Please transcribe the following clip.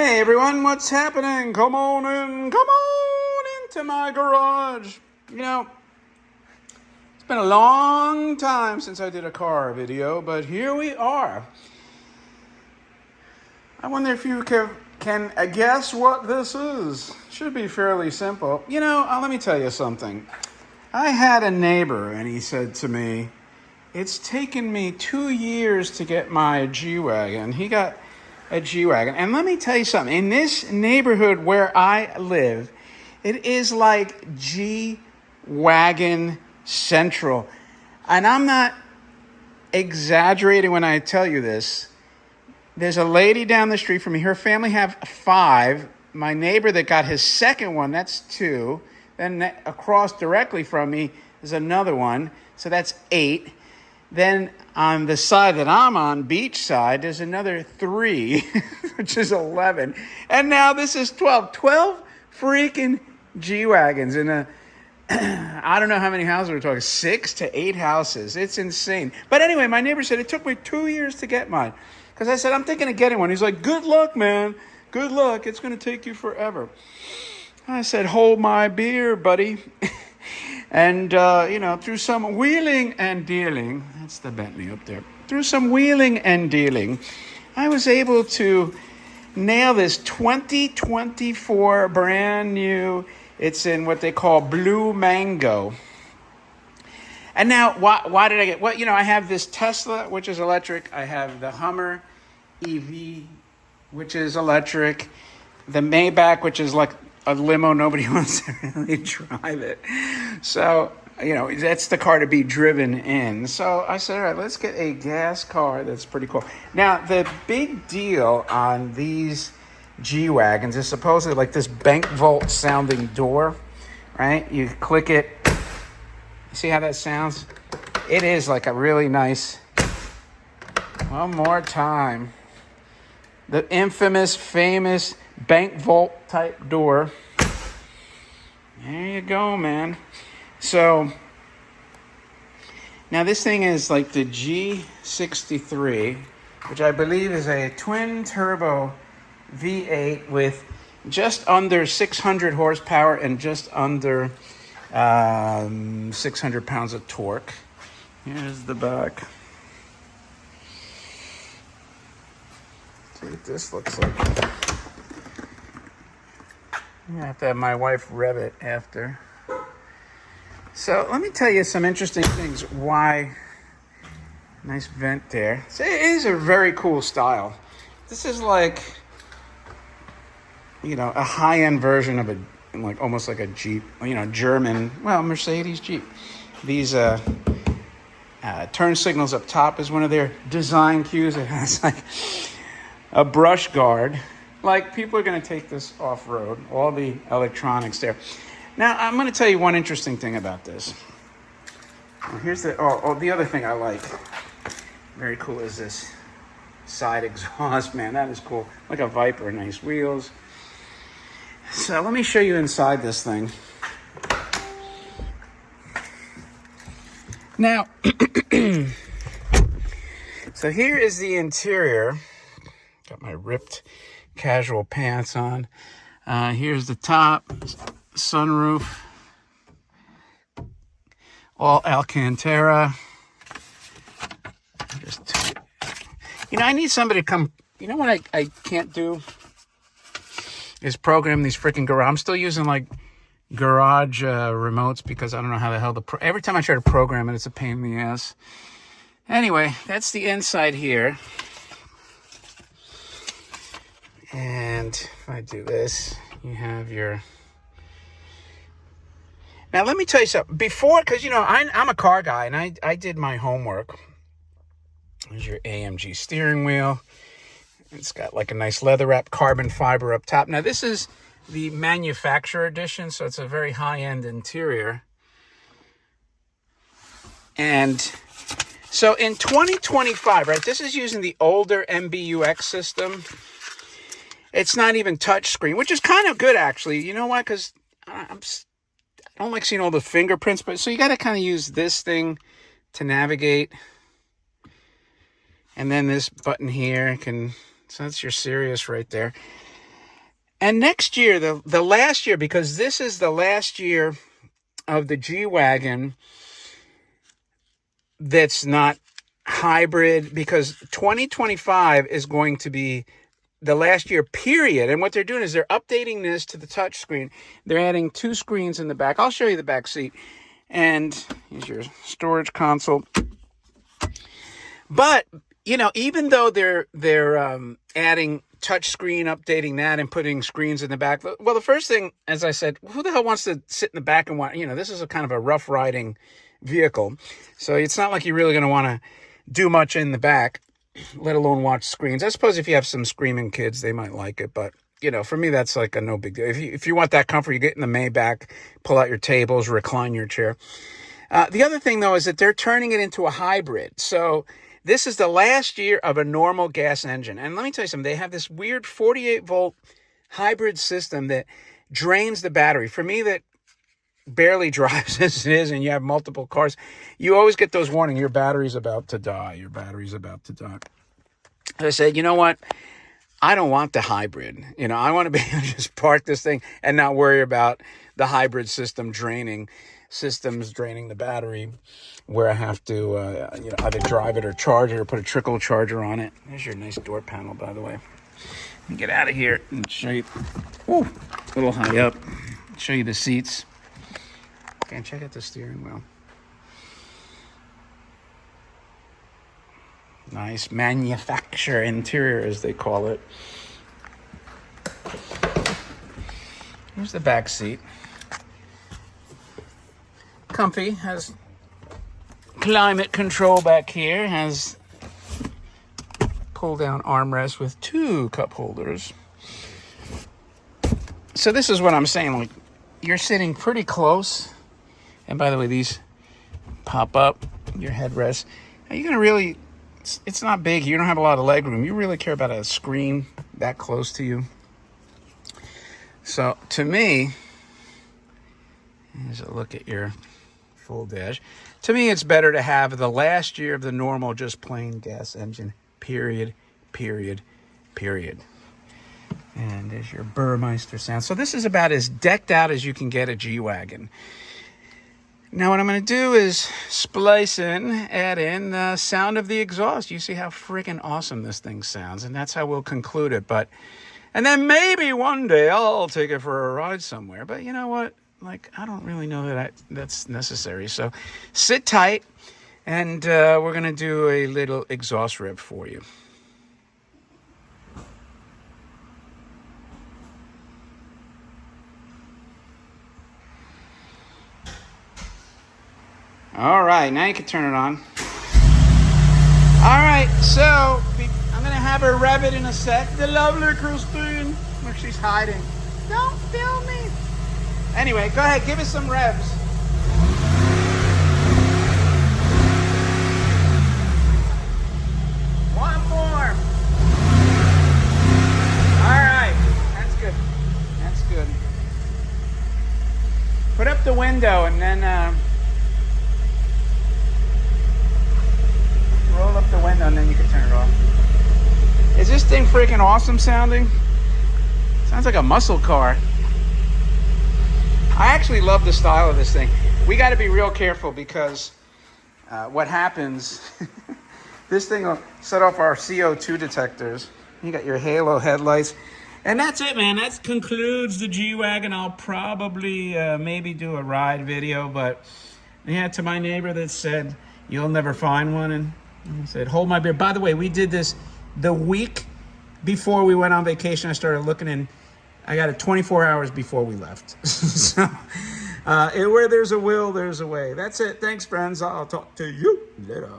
Hey everyone, what's happening? Come on into my garage. It's been a long time since I did a car video, but here we are. I wonder if you can guess what this is. Should be fairly simple. Let me tell you something. I had a neighbor and he said to me, it's taken me 2 years to get my G-Wagon. He got a G-Wagon. And let me tell you something. In this neighborhood where I live, it is like G-Wagon Central. And I'm not exaggerating when I tell you this. There's a lady down the street from me. Her family have 5. My neighbor that got his second one, that's 2. Then across directly from me is another one. So that's 8. Then on the side that I'm on, beach side, there's another 3, which is 11. And now this is 12. 12 freaking G-Wagons in I don't know how many houses we're talking, 6 to 8 houses. It's insane. But anyway, my neighbor said it took me 2 years to get mine. Because I said, I'm thinking of getting one. He's like, good luck, man. Good luck. It's going to take you forever. I said, hold my beer, buddy. And, through some wheeling and dealing, that's the Bentley up there. Through some wheeling and dealing, I was able to nail this 2024 brand new. It's in what they call blue mango. And now, why did I get? Well, I have this Tesla, which is electric. I have the Hummer EV, which is electric. The Maybach, which is like a limo. Nobody wants to really drive it. So, that's the car to be driven in. So I said, all right, let's get a gas car that's pretty cool. Now, the big deal on these G-Wagons is supposedly like this bank vault sounding door, right? You click it. See how that sounds? It is like a really nice, one more time, the infamous, famous bank vault type door. There you go, man. So now this thing is like the G63, which I believe is a twin turbo V8 with just under 600 horsepower and just under 600 pounds of torque. Here's the back. See what this looks like. I have to have my wife rev it after. So let me tell you some interesting things. Why? Nice vent there. So it is a very cool style. This is like, a high-end version of almost like a Jeep, German, Mercedes Jeep. These turn signals up top is one of their design cues. It has like a brush guard. Like, people are going to take this off-road, all the electronics there. Now, I'm going to tell you one interesting thing about this. Here's the other thing I like. Very cool is this side exhaust, man. That is cool. Like a Viper, nice wheels. So let me show you inside this thing. Now, so here is the interior. Got my ripped casual pants on. Here's the top, sunroof, all Alcantara. I need somebody to come. What I can't do is program these freaking garage. I'm still using like garage remotes because I don't know how the hell every time I try to program it, it's a pain in the ass. Anyway, that's the inside here. And if I do this, you have your... Now, let me tell you something. Before, because, I'm a car guy, and I did my homework. There's your AMG steering wheel. It's got like a nice leather wrap carbon fiber up top. Now, this is the manufacturer edition, so it's a very high-end interior. And so in 2025, right, this is using the older MBUX system. It's not even touchscreen, which is kind of good, actually. You know why? Because I don't like seeing all the fingerprints, but so you got to kind of use this thing to navigate. And then this button here so that's your Sirius right there. And next year, the last year, because this is the last year of the G-Wagon that's not hybrid, because 2025 is going to be the last year period. And what they're doing is they're updating this to the touch screen. They're adding 2 screens in the back. I'll show you the back seat. And here's your storage console. But, you know, even though they're adding touch screen, updating that, and putting screens in the back, well, the first thing, as I said, who the hell wants to sit in the back and watch? You know, this is a kind of a rough riding vehicle, so it's not like you're really going to want to do much in the back, let alone watch screens. I suppose if you have some screaming kids, they might like it, but you know, for me, that's like a no big deal. If you want that comfort, you get in the Maybach, pull out your tables, recline your chair. The other thing, though, is that they're turning it into a hybrid. So this is the last year of a normal gas engine. And let me tell you something. They have this weird 48-volt hybrid system that drains the battery. For me, that barely drives as it is, and you have multiple cars, you always get those warnings, your battery's about to die. Your battery's about to die. I said, you know what? I don't want the hybrid. You know, I want to be able to just park this thing and not worry about the hybrid system draining the battery, where I have to either drive it or charge it or put a trickle charger on it. There's your nice door panel, by the way. Let me get out of here and show you. Ooh, a little high up. Show you the seats. Okay, and check out the steering wheel. Nice manufacturer interior, as they call it. Here's the back seat. Comfy, has climate control back here, has pull down armrest with 2 cup holders. So this is what I'm saying, like, you're sitting pretty close. And by the way, these pop up, your headrest. Now you're gonna really, it's not big, you don't have a lot of leg room. You really care about a screen that close to you. So to me, here's a look at your full dash. To me, it's better to have the last year of the normal, just plain gas engine, period. And there's your Burmeister sound. So this is about as decked out as you can get a G-Wagon. Now what I'm going to do is add in the sound of the exhaust. You see how freaking awesome this thing sounds, and that's how we'll conclude it. And then maybe one day I'll take it for a ride somewhere. But you know what? Like, I don't really know that that's necessary. So sit tight, and we're going to do a little exhaust rev for you. All right, now you can turn it on. All right, so I'm going to have her rev it in a sec. The lovely Christine. Look, she's hiding. Don't film me. Anyway, go ahead, give us some revs. One more. All right, that's good. That's good. Put up the window and then roll up the window and then you can turn it off. Is this thing freaking awesome sounding? Sounds like a muscle car. I actually love the style of this thing. We got to be real careful because what happens, this thing will set off our CO2 detectors. You got your halo headlights. And that's it, man. That concludes the G-Wagon. I'll probably maybe do a ride video, but yeah, to my neighbor that said, you'll never find one, and I said, hold my beer. By the way, we did this the week before we went on vacation. I started looking, and I got it 24 hours before we left. So where there's a will, there's a way. That's it. Thanks, friends. I'll talk to you later.